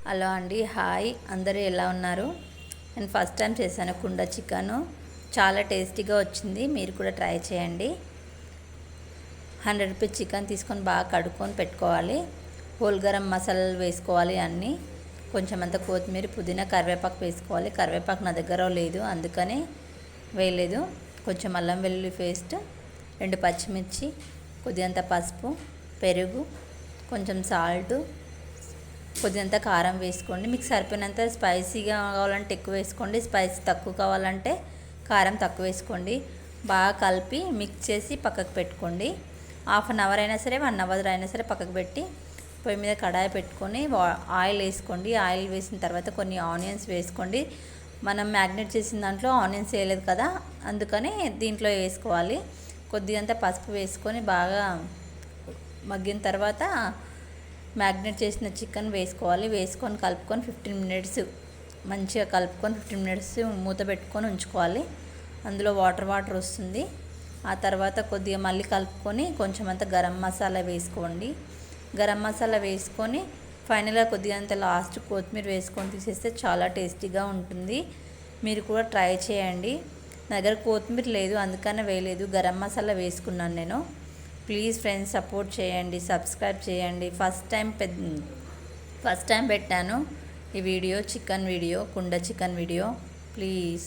Hello అండి, hi. అందరూ ఎలా ఉన్నారు? నేను ఫస్ట్ టైం చేశాను కుండ చికెను. చాలా టేస్టీగా వచ్చింది. మీరు కూడా ట్రై చేయండి. 100 రూపీస్ చికెన్ తీసుకొని బాగా కడుక్కొని పెట్టుకోవాలి. హోల్ గరం మసాలాలు వేసుకోవాలి అన్నీ. కొంచెం అంత కొత్తిమీర, పుదీనా, కరివేపాకు వేసుకోవాలి. కరివేపాకు నా దగ్గర లేదు, అందుకని వేయలేదు. కొంచెం అల్లం వెల్లుల్లి పేస్ట్, 2 పచ్చిమిర్చి, కొద్దిగంత పసుపు, పెరుగు, కొంచెం సాల్టు, కొద్దిగంత కారం వేసుకోండి. మీకు సరిపోయినంత స్పైసీగా కావాలంటే ఎక్కువ వేసుకోండి, స్పైసీ తక్కువ కావాలంటే కారం తక్కువ వేసుకోండి. బాగా కలిపి మిక్స్ చేసి పక్కకు పెట్టుకోండి. హాఫ్ అన్ అవర్ అయినా సరే 1 అవర్ అయినా సరే పక్కకు పెట్టి పొయ్యి మీద కడాయి పెట్టుకొని ఆయిల్ వేసుకోండి. ఆయిల్ వేసిన తర్వాత కొన్ని ఆనియన్స్ వేసుకోండి. మనం మ్యాగ్నేట్ చేసిన దాంట్లో ఆనియన్స్ వేయలేదు కదా, అందుకని దీంట్లో వేసుకోవాలి. కొద్దిగంత పసుపు వేసుకొని బాగా మగ్గిన తర్వాత మ్యాగ్నేట్ చేసిన చికెన్ వేసుకోవాలి. వేసుకొని కలుపుకొని 15 మినిట్స్ మంచిగా కలుపుకొని 15 మినిట్స్ మూత పెట్టుకొని ఉంచుకోవాలి. అందులో వాటర్ వస్తుంది. ఆ తర్వాత కొద్దిగా మళ్ళీ కలుపుకొని కొంచెం అంత గరం మసాలా వేసుకోండి. గరం మసాలా వేసుకొని ఫైనల్గా కొద్దిగా అంత లాస్ట్ కొత్తిమీర వేసుకొని తీసేస్తే చాలా టేస్టీగా ఉంటుంది. మీరు కూడా ట్రై చేయండి. నా దగ్గర కొత్తిమీర లేదు, అందుకనే వేయలేదు. గరం మసాలా వేసుకున్నాను నేను. ప్లీజ్ ఫ్రెండ్స్, సపోర్ట్ చేయండి, సబ్స్క్రైబ్ చేయండి. ఫస్ట్ టైం పెట్టాను ఈ వీడియో, చికెన్ వీడియో, కుండ చికెన్ వీడియో. ప్లీజ్.